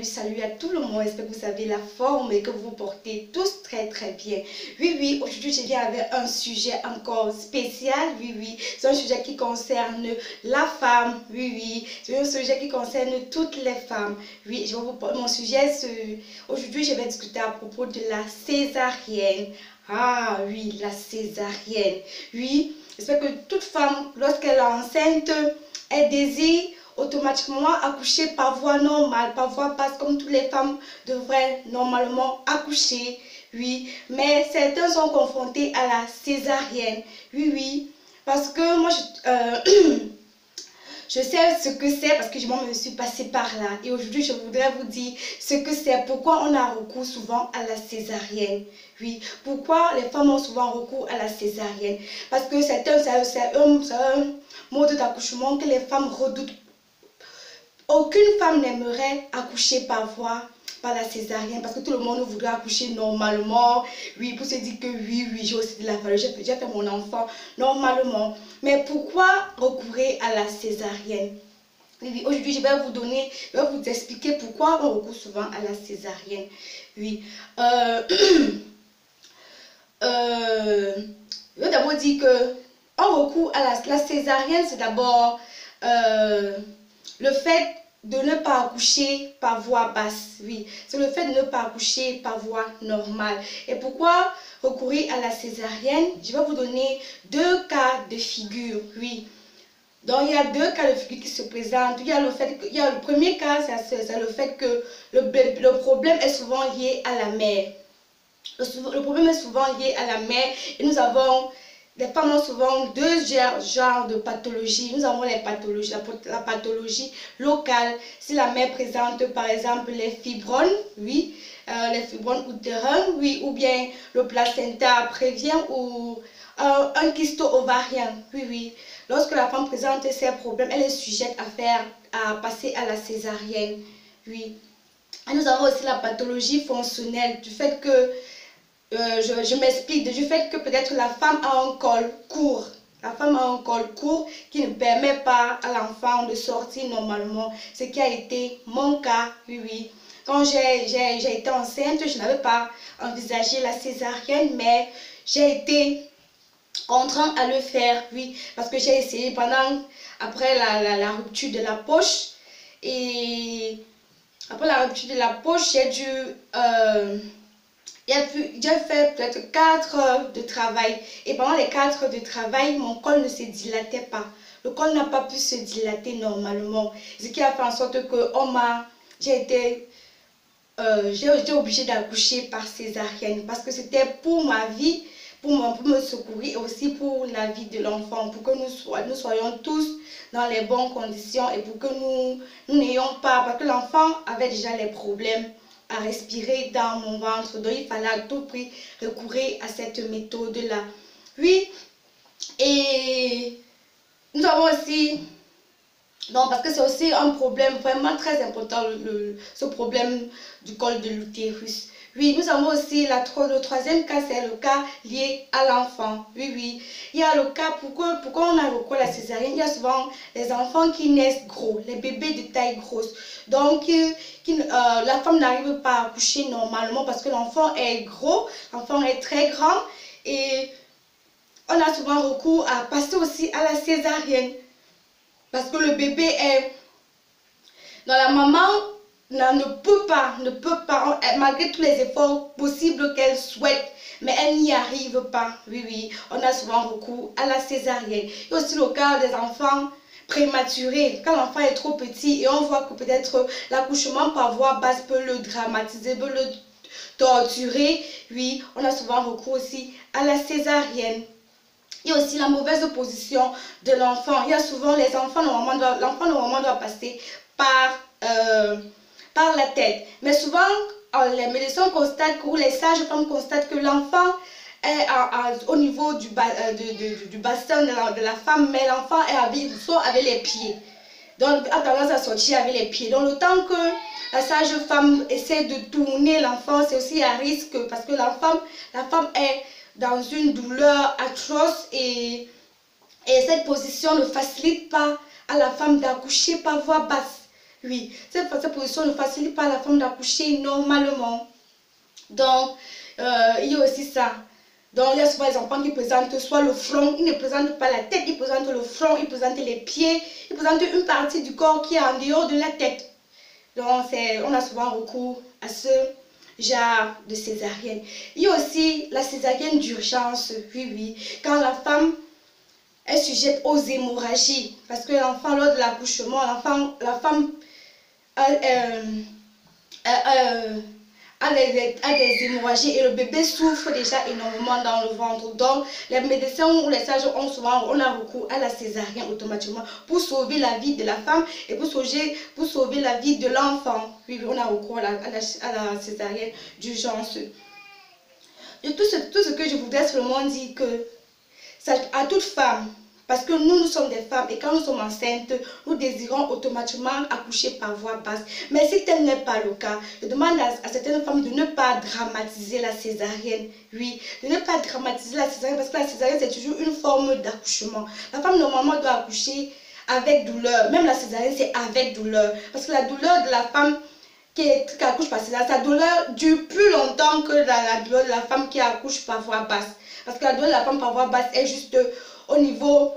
Salut à tout le monde. J'espère que vous avez la forme et que vous vous portez tous très bien. Oui, aujourd'hui je viens avec un sujet encore spécial. Oui, c'est un sujet qui concerne la femme. Oui, c'est un sujet qui concerne toutes les femmes. Oui, je vais vous parler. Mon sujet, aujourd'hui je vais discuter à propos de la césarienne. Ah oui, la césarienne. Oui, j'espère que toute femme, lorsqu'elle est enceinte, elle désire automatiquement accoucher par voie normale, par voie basse, comme toutes les femmes devraient normalement accoucher. Oui, mais certains sont confrontés à la césarienne. Oui, parce que moi, je sais ce que c'est parce que moi, je me suis passée par là. Et aujourd'hui, je voudrais vous dire ce que c'est, pourquoi on a recours souvent à la césarienne. Oui, pourquoi les femmes ont souvent recours à la césarienne. Parce que c'est un mode d'accouchement que les femmes redoutent. Aucune femme n'aimerait accoucher par la césarienne parce que tout le monde voudrait accoucher normalement. Oui, pour se dire que oui, j'ai aussi de la valeur, j'ai fait mon enfant normalement. Mais pourquoi recourir à la césarienne? Oui, aujourd'hui je vais vous expliquer pourquoi on recourt souvent à la césarienne. Oui, je vais d'abord dire que on recourt à la césarienne, c'est d'abord le fait de ne pas accoucher par voie basse. Oui, c'est le fait de ne pas accoucher par voie normale. Et pourquoi recourir à la césarienne? Je vais vous donner deux cas de figure. Oui. Donc il y a deux cas de figure qui se présentent. Il y a le premier cas, c'est le fait que le problème est souvent lié à la mère. Le problème est souvent lié à la mère et les femmes ont souvent deux genres de pathologies. Nous avons la pathologie locale. Si la mère présente par exemple les fibromes, oui, les fibromes utérins, oui, ou bien le placenta prévient ou un kyste ovarien, oui. Lorsque la femme présente ces problèmes, elle est sujette à passer à la césarienne, oui. Et nous avons aussi la pathologie fonctionnelle du fait que je m'explique, du fait que peut-être la femme a un col court. La femme a un col court qui ne permet pas à l'enfant de sortir normalement. Ce qui a été mon cas, oui. Quand j'ai été enceinte, je n'avais pas envisagé la césarienne, mais j'ai été contrainte à le faire, oui. Parce que j'ai essayé après la rupture de la poche. Et après la rupture de la poche, j'ai dû... j'ai fait peut-être 4 heures de travail et pendant les 4 heures de travail, mon col ne se dilatait pas. Le col n'a pas pu se dilater normalement. Ce qui a fait en sorte que j'ai été obligée d'accoucher par césarienne parce que c'était pour ma vie, pour me secourir et aussi pour la vie de l'enfant, pour que nous soyons tous dans les bonnes conditions et pour que nous n'ayons pas, parce que l'enfant avait déjà les problèmes à respirer dans mon ventre, donc il fallait à tout prix recourir à cette méthode-là. Oui, et nous avons aussi, non, parce que c'est aussi un problème vraiment très important, ce problème du col de l'utérus. Oui, nous avons aussi le troisième cas, c'est le cas lié à l'enfant. Oui. Il y a le cas, pourquoi on a recours à la césarienne? Il y a souvent les enfants qui naissent gros, les bébés de taille grosse. Donc, la femme n'arrive pas à accoucher normalement parce que l'enfant est gros, l'enfant est très grand. Et on a souvent recours à passer aussi à la césarienne. Parce que le bébé est dans la maman, ne peut pas, malgré tous les efforts possibles qu'elle souhaite, mais elle n'y arrive pas. Oui, on a souvent recours à la césarienne. Il y a aussi le cas des enfants prématurés, quand l'enfant est trop petit et on voit que peut-être l'accouchement par voie basse peut le dramatiser, peut le torturer. Oui, on a souvent recours aussi à la césarienne. Il y a aussi la mauvaise position de l'enfant. Il y a souvent l'enfant normalement doit passer par la tête. Mais souvent, les médecins constatent ou les sages-femmes constatent que l'enfant est au niveau du bassin de la femme, mais l'enfant sort avec les pieds. Donc, a tendance à sortir avec les pieds. Donc, le temps que la sage-femme essaie de tourner l'enfant, c'est aussi à risque parce que la femme est dans une douleur atroce et cette position ne facilite pas à la femme d'accoucher par voie basse. Oui, cette position ne facilite pas à la femme d'accoucher normalement. Donc, il y a aussi ça. Donc, il y a souvent les enfants qui présentent soit le front, ils ne présentent pas la tête, ils présentent le front, ils présentent les pieds, ils présentent une partie du corps qui est en dehors de la tête. Donc, on a souvent recours à ce genre de césarienne. Il y a aussi la césarienne d'urgence, oui, quand la femme est sujette aux hémorragies. Parce que l'enfant, lors de l'accouchement, la femme a des hémorragies et le bébé souffre déjà énormément dans le ventre. Donc, les médecins ou les sages ont souvent recours à la césarienne automatiquement pour sauver la vie de la femme et pour sauver la vie de l'enfant. Oui, on a recours à la césarienne d'urgence. Tout ce que je voudrais seulement dire que à toute femme, parce que nous sommes des femmes et quand nous sommes enceintes, nous désirons automatiquement accoucher par voie basse. Mais si tel n'est pas le cas, je demande à certaines femmes de ne pas dramatiser la césarienne. Oui, de ne pas dramatiser la césarienne parce que la césarienne c'est toujours une forme d'accouchement. La femme normalement doit accoucher avec douleur. Même la césarienne c'est avec douleur. Parce que la douleur de la femme qui accouche par césarienne, sa douleur dure plus longtemps que la douleur de la femme qui accouche par voie basse. Parce que la douleur de la femme par voie basse est juste au niveau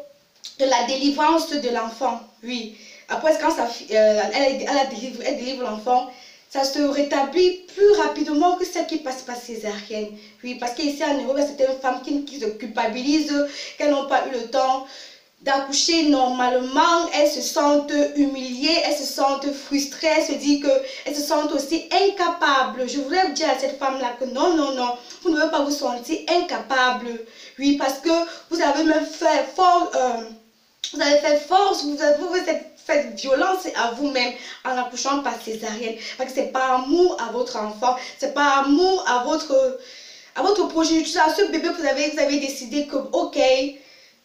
de la délivrance de l'enfant. Oui. Après, quand elle délivre l'enfant, ça se rétablit plus rapidement que celle qui passe par césarienne. Oui, parce qu'ici en Europe, il y a certaines femmes qui se culpabilisent, qu'elles n'ont pas eu le temps d'accoucher normalement, elles se sentent humiliées, elles se sentent frustrées, elles se disent qu'elles se sentent aussi incapables. Je voudrais dire à cette femme-là que non, vous ne devez pas vous sentir incapable. Oui, parce que vous avez même fait force, vous avez fait violence à vous-même en accouchant par césarienne. Parce que c'est par amour à votre enfant, c'est par amour à votre progéniture, à ce bébé que vous avez décidé que, ok,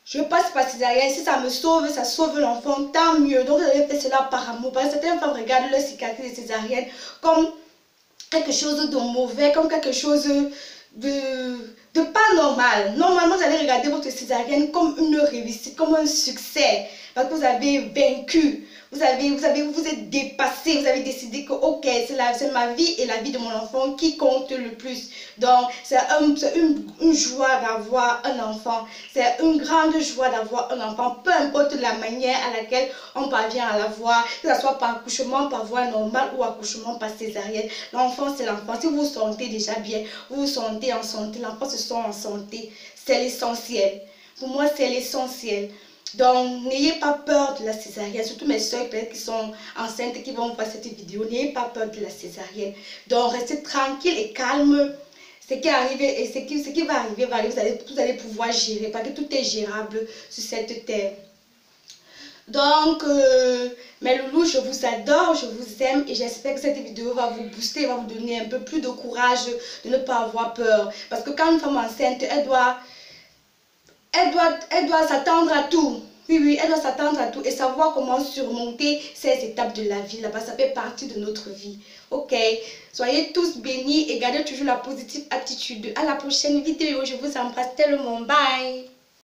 je passe par césarienne, si ça me sauve, ça sauve l'enfant, tant mieux. Donc vous avez fait cela par amour. Parce que certaines femmes regardent leur cicatrice de césarienne comme quelque chose de mauvais, comme quelque chose de pas normal. Normalement, vous allez regarder votre césarienne comme une réussite, comme un succès. Parce que vous avez vaincu, vous êtes dépassé, vous avez décidé que ok, c'est ma vie et la vie de mon enfant qui compte le plus. Donc, c'est une joie d'avoir un enfant. C'est une grande joie d'avoir un enfant, peu importe la manière à laquelle on parvient à l'avoir, que ce soit par accouchement, par voie normale ou accouchement par césarienne. L'enfant, c'est l'enfant. Si vous vous sentez déjà bien, vous vous sentez en santé, l'enfant se sent en santé, c'est l'essentiel. Pour moi, c'est l'essentiel. Donc, n'ayez pas peur de la césarienne, surtout mes soeurs qui sont enceintes et qui vont voir cette vidéo, n'ayez pas peur de la césarienne. Donc, restez tranquille et calme. Ce qui arrive et ce qui va arriver, vous allez pouvoir gérer, parce que tout est gérable sur cette terre. Donc, mes loulous, je vous adore, je vous aime et j'espère que cette vidéo va vous booster, va vous donner un peu plus de courage de ne pas avoir peur. Parce que quand une femme enceinte, elle doit s'attendre à tout. Oui, elle doit s'attendre à tout et savoir comment surmonter ces étapes de la vie là-bas. Ça fait partie de notre vie. Ok, soyez tous bénis et gardez toujours la positive attitude. À la prochaine vidéo, je vous embrasse tellement. Bye.